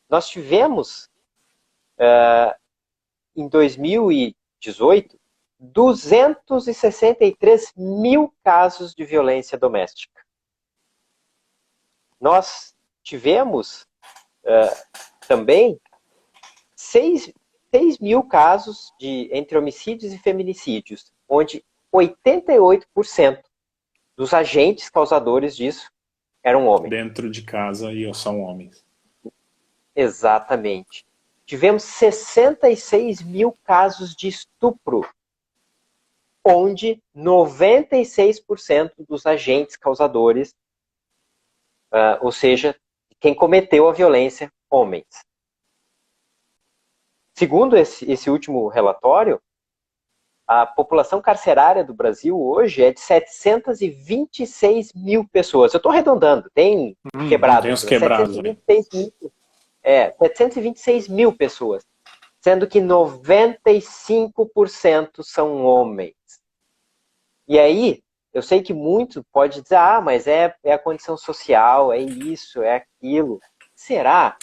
Nós tivemos, em 2018, 263 mil casos de violência doméstica. Nós tivemos também 6 mil casos entre homicídios e feminicídios, onde 88% dos agentes causadores disso eram homens. Dentro de casa e são homens. Exatamente. Tivemos 66 mil casos de estupro, onde 96% dos agentes causadores, ou seja, quem cometeu a violência, homens. Segundo esse último relatório, a população carcerária do Brasil hoje é de 726 mil pessoas. Eu estou arredondando, tem quebrado. Tem os quebrados. 726 mil pessoas, sendo que 95% são homens. E aí, eu sei que muito pode dizer, mas é a condição social, é isso, é aquilo. Será?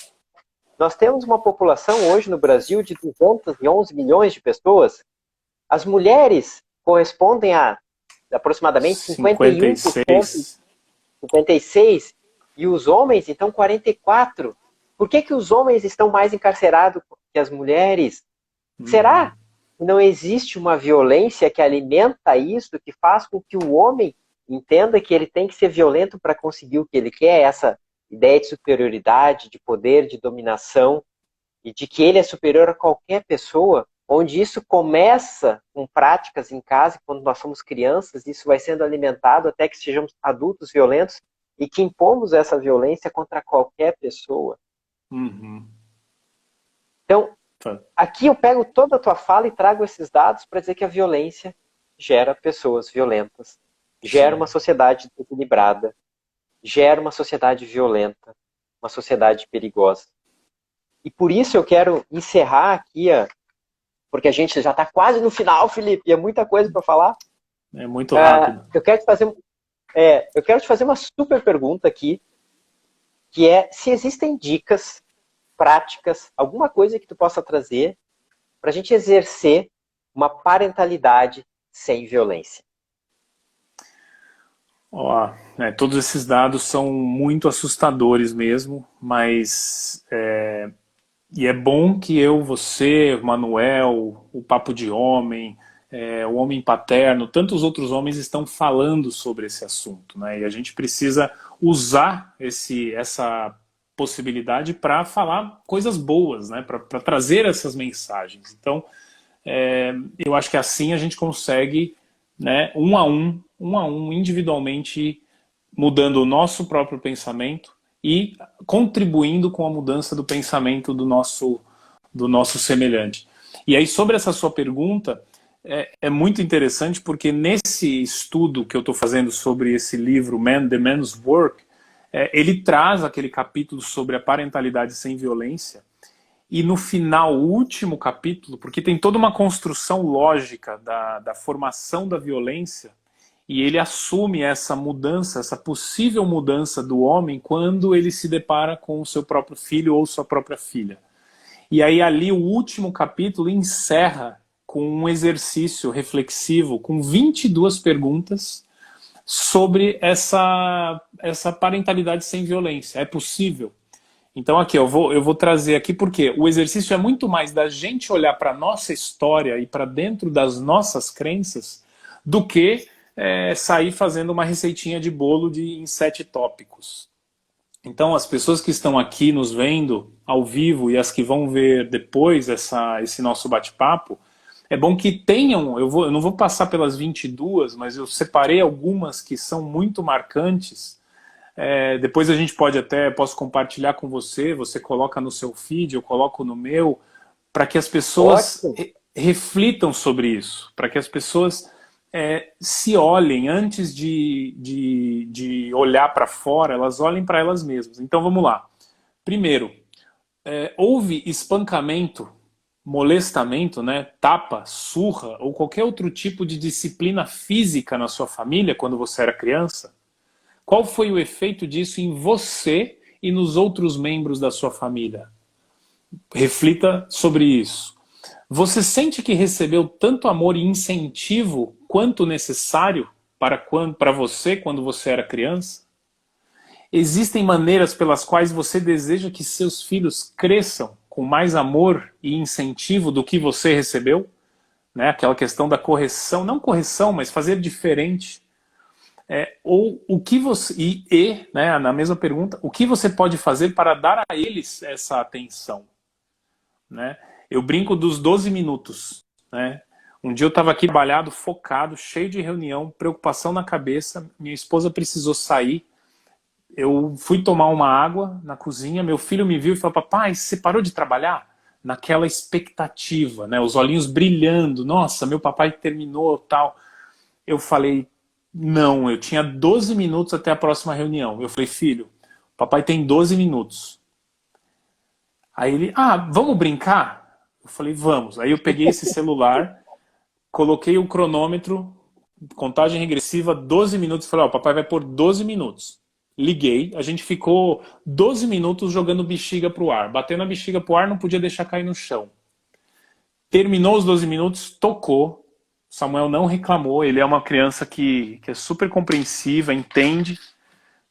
Nós temos uma população hoje no Brasil de 211 milhões de pessoas. As mulheres correspondem a aproximadamente 51%, 56%, e os homens, então, 44%. Por que os homens estão mais encarcerados que as mulheres? Será que não existe uma violência que alimenta isso, que faz com que o homem entenda que ele tem que ser violento para conseguir o que ele quer, essa ideia de superioridade, de poder, de dominação, e de que ele é superior a qualquer pessoa, onde isso começa com práticas em casa, quando nós somos crianças, isso vai sendo alimentado até que sejamos adultos violentos e que impomos essa violência contra qualquer pessoa. Então, aqui eu pego toda a tua fala e trago esses dados para dizer que a violência gera pessoas violentas, gera uma sociedade desequilibrada, gera uma sociedade violenta, uma sociedade perigosa. E por isso eu quero encerrar aqui, porque a gente já está quase no final, Felipe, e é muita coisa para falar. É muito rápido. Eu quero te fazer uma super pergunta aqui, que é se existem dicas práticas, alguma coisa que tu possa trazer para a gente exercer uma parentalidade sem violência. Todos esses dados são muito assustadores mesmo, mas e é bom que eu, você, Manuel, o Papo de Homem, o Homem Paterno, tantos outros homens estão falando sobre esse assunto, né? E a gente precisa usar essa possibilidade para falar coisas boas, né? Para trazer essas mensagens. Então, eu acho que assim a gente consegue, né, um a um, individualmente, mudando o nosso próprio pensamento e contribuindo com a mudança do pensamento do nosso semelhante. E aí, sobre essa sua pergunta, é muito interessante porque nesse estudo que eu estou fazendo sobre esse livro, The Man's Work, ele traz aquele capítulo sobre a parentalidade sem violência. E no final, o último capítulo, porque tem toda uma construção lógica da formação da violência, e ele assume essa mudança, essa possível mudança do homem quando ele se depara com o seu próprio filho ou sua própria filha. E aí ali o último capítulo encerra com um exercício reflexivo, com 22 perguntas sobre essa parentalidade sem violência. É possível? Então aqui, eu vou trazer aqui porque o exercício é muito mais da gente olhar para a nossa história e para dentro das nossas crenças do que sair fazendo uma receitinha de bolo em 7 tópicos. Então as pessoas que estão aqui nos vendo ao vivo e as que vão ver depois esse nosso bate-papo, é bom que tenham, eu não vou passar pelas 22, mas eu separei algumas que são muito marcantes. Depois a gente posso compartilhar com você, você coloca no seu feed, eu coloco no meu, para que as pessoas Ótimo. reflitam sobre isso, para que as pessoas se olhem antes de olhar para fora, elas olhem para elas mesmas. Então vamos lá. Primeiro, houve espancamento, molestamento, né, tapa, surra ou qualquer outro tipo de disciplina física na sua família quando você era criança? Qual foi o efeito disso em você e nos outros membros da sua família? Reflita sobre isso. Você sente que recebeu tanto amor e incentivo quanto necessário para você quando você era criança? Existem maneiras pelas quais você deseja que seus filhos cresçam com mais amor e incentivo do que você recebeu? Né? Aquela questão da correção, não correção, mas fazer diferente. Ou o que você. Né, na mesma pergunta, o que você pode fazer para dar a eles essa atenção? Né? Eu brinco dos 12 minutos. Né? Um dia eu estava aqui trabalhado, focado, cheio de reunião, preocupação na cabeça, minha esposa precisou sair. Eu fui tomar uma água na cozinha, meu filho me viu e falou: papai, você parou de trabalhar? Naquela expectativa, né? Os olhinhos brilhando, nossa, meu papai terminou, tal. Eu falei, não, eu tinha 12 minutos até a próxima reunião. Eu falei, filho, papai tem 12 minutos. Aí ele, vamos brincar? Eu falei, vamos. Aí eu peguei esse celular, coloquei o cronômetro, contagem regressiva, 12 minutos, falei, papai vai por 12 minutos. Liguei, a gente ficou 12 minutos jogando bexiga pro ar. Batendo a bexiga pro ar, não podia deixar cair no chão. Terminou os 12 minutos, tocou. Samuel não reclamou, ele é uma criança que é super compreensiva, entende.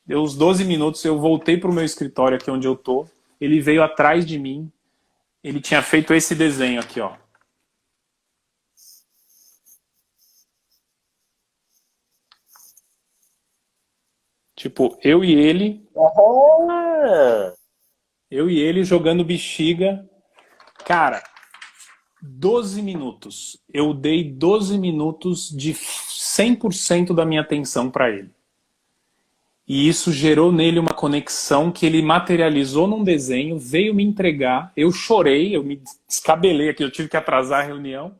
Deu os 12 minutos, eu voltei pro meu escritório aqui onde eu tô. Ele veio atrás de mim. Ele tinha feito esse desenho aqui, ó. Tipo, Ah, eu e ele jogando bexiga. Cara, 12 minutos. Eu dei 12 minutos de 100% da minha atenção para ele. E isso gerou nele uma conexão que ele materializou num desenho, veio me entregar. Eu chorei, eu me descabelei aqui, eu tive que atrasar a reunião,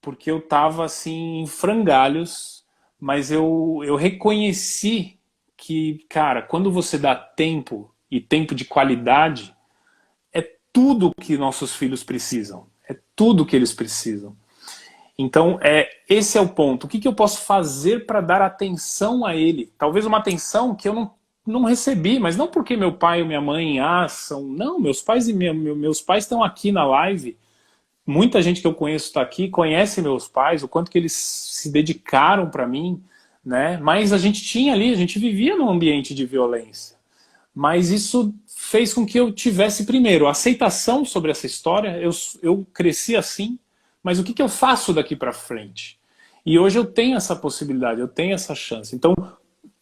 porque eu estava assim em frangalhos, mas eu reconheci que, cara, quando você dá tempo e tempo de qualidade, é tudo que nossos filhos precisam. É tudo que eles precisam. Então, esse é o ponto. O que eu posso fazer para dar atenção a ele? Talvez uma atenção que eu não recebi, mas não porque meu pai ou minha mãe são... Não, meus pais meus pais estão aqui na live. Muita gente que eu conheço está aqui, conhece meus pais, o quanto que eles se dedicaram para mim, né? Mas a gente tinha ali, a gente vivia num ambiente de violência. Mas isso fez com que eu tivesse, primeiro, aceitação sobre essa história. Eu cresci assim, mas o que eu faço daqui para frente? E hoje eu tenho essa possibilidade, eu tenho essa chance. Então,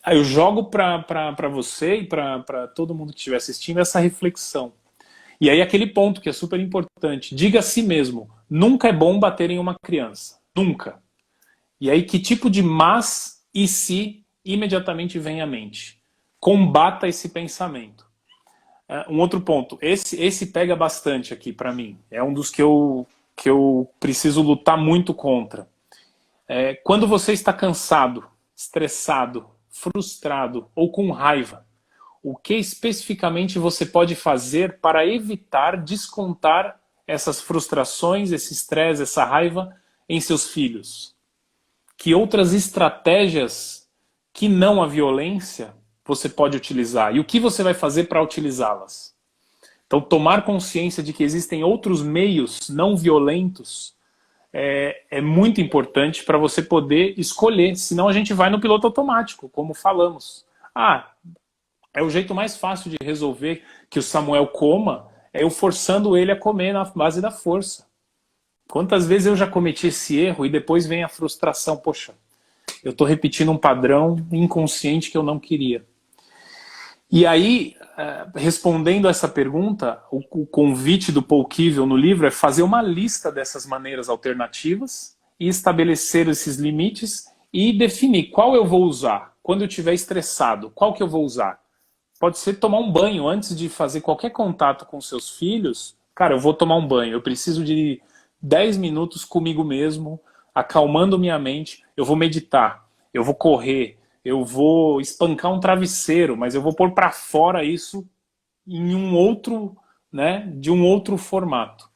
eu jogo para você e para todo mundo que estiver assistindo essa reflexão. E aí aquele ponto que é super importante, diga a si mesmo, nunca é bom bater em uma criança, nunca. E aí que tipo de mas e se imediatamente vem à mente? Combata esse pensamento. Um outro ponto, esse pega bastante aqui para mim, é um dos que eu preciso lutar muito contra. Quando você está cansado, estressado, frustrado ou com raiva, o que especificamente você pode fazer para evitar descontar essas frustrações, esse estresse, essa raiva em seus filhos? Que outras estratégias que não a violência você pode utilizar? E o que você vai fazer para utilizá-las? Então, tomar consciência de que existem outros meios não violentos é muito importante para você poder escolher. Senão a gente vai no piloto automático, como falamos. É o jeito mais fácil de resolver que o Samuel coma, é eu forçando ele a comer na base da força. Quantas vezes eu já cometi esse erro e depois vem a frustração, poxa, eu estou repetindo um padrão inconsciente que eu não queria. E aí, respondendo a essa pergunta, o convite do Paul Kivel no livro é fazer uma lista dessas maneiras alternativas e estabelecer esses limites e definir qual eu vou usar. Quando eu estiver estressado, qual que eu vou usar? Pode ser tomar um banho antes de fazer qualquer contato com seus filhos. Cara, eu vou tomar um banho, eu preciso de 10 minutos comigo mesmo, acalmando minha mente, eu vou meditar, eu vou correr, eu vou espancar um travesseiro, mas eu vou pôr para fora isso em um outro, né, de um outro formato.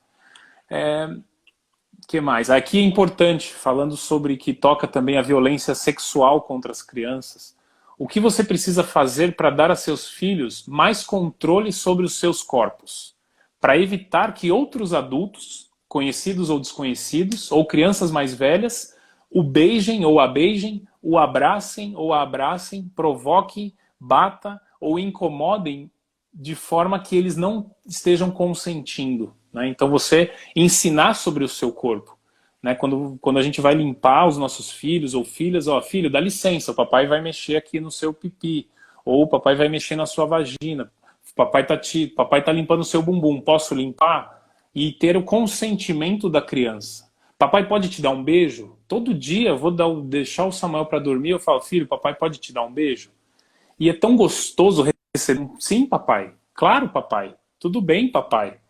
Que mais? Aqui é importante, falando sobre que toca também a violência sexual contra as crianças. O que você precisa fazer para dar a seus filhos mais controle sobre os seus corpos? Para evitar que outros adultos, conhecidos ou desconhecidos, ou crianças mais velhas, o beijem ou a beijem, o abracem ou a abracem, provoquem, bata ou incomodem de forma que eles não estejam consentindo. Né? Então você ensinar sobre o seu corpo. Né? Quando a gente vai limpar os nossos filhos ou filhas, ó, filho, dá licença, o papai vai mexer aqui no seu pipi, ou o papai vai mexer na sua vagina, papai tá limpando o seu bumbum, posso limpar? E ter o consentimento da criança. Papai pode te dar um beijo? Todo dia eu vou deixar o Samuel para dormir, eu falo, filho, papai pode te dar um beijo? E é tão gostoso receber, sim, papai, claro, papai, tudo bem, papai.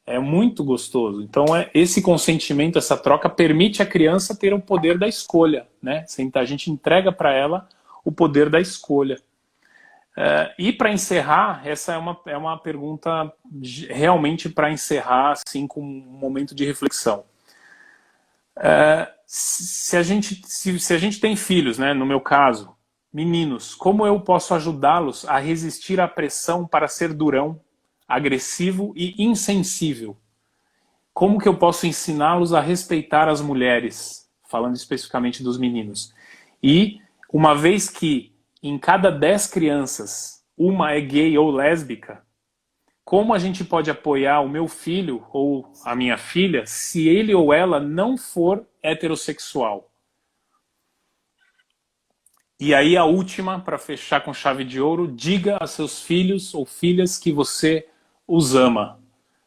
É muito gostoso. Então, esse consentimento, essa troca, permite a criança ter o poder da escolha. Né? A gente entrega para ela o poder da escolha. E para encerrar, essa é uma pergunta realmente para encerrar assim, com um momento de reflexão. Se a gente tem filhos, né, no meu caso, meninos, como eu posso ajudá-los a resistir à pressão para ser durão, agressivo e insensível? Como que eu posso ensiná-los a respeitar as mulheres? Falando especificamente dos meninos. E uma vez que em cada 10 crianças, uma é gay ou lésbica, como a gente pode apoiar o meu filho ou a minha filha se ele ou ela não for heterossexual? E aí a última, para fechar com chave de ouro, diga a seus filhos ou filhas que você os ama.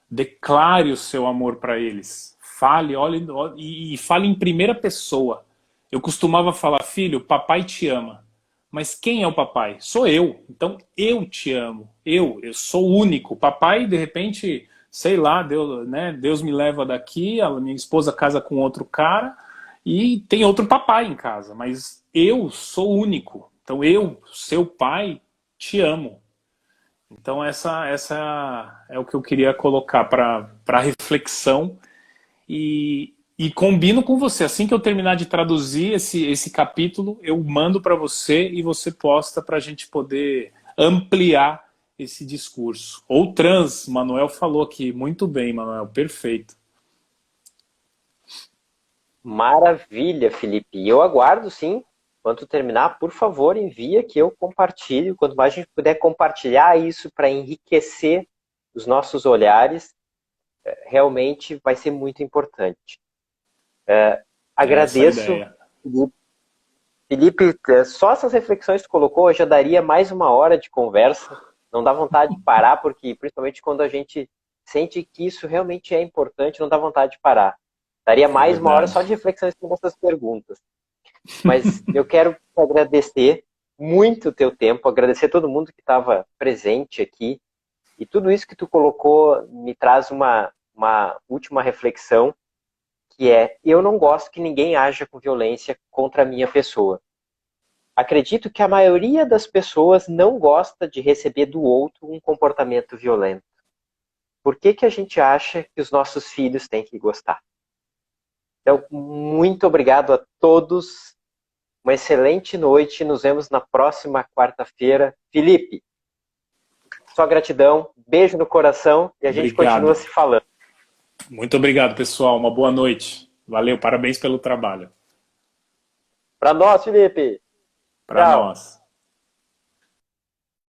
Declare o seu amor para eles. Fale, olhe, e fale em primeira pessoa. Eu costumava falar, filho, papai te ama. Mas quem é o papai? Sou eu. Então eu te amo. Eu sou único. Papai, de repente, sei lá, Deus, né, Deus me leva daqui, a minha esposa casa com outro cara e tem outro papai em casa. Mas eu sou único. Então eu, seu pai, te amo. Então essa é o que eu queria colocar para reflexão e combino com você. Assim que eu terminar de traduzir esse capítulo, eu mando para você e você posta para a gente poder ampliar esse discurso. Ou trans, Manuel falou aqui. Muito bem, Manuel, perfeito. Maravilha, Felipe. E eu aguardo, sim. Quando terminar, por favor, envia que eu compartilho. Quanto mais a gente puder compartilhar isso para enriquecer os nossos olhares, realmente vai ser muito importante. Agradeço, Felipe. Só essas reflexões que tu colocou, já daria mais uma hora de conversa. Não dá vontade de parar, porque principalmente quando a gente sente que isso realmente é importante, não dá vontade de parar. Daria mais uma hora só de reflexões com essas perguntas. Mas eu quero agradecer muito o teu tempo, agradecer a todo mundo que estava presente aqui. E tudo isso que tu colocou me traz uma última reflexão, que é: eu não gosto que ninguém haja com violência contra a minha pessoa. Acredito que a maioria das pessoas não gosta de receber do outro um comportamento violento. Por que que a gente acha que os nossos filhos têm que gostar? Então, muito obrigado a todos. Uma excelente noite. Nos vemos na próxima quarta-feira. Felipe, só gratidão. Beijo no coração e a gente continua se falando. Muito obrigado, pessoal. Uma boa noite. Valeu, parabéns pelo trabalho. Para nós, Felipe. Para nós.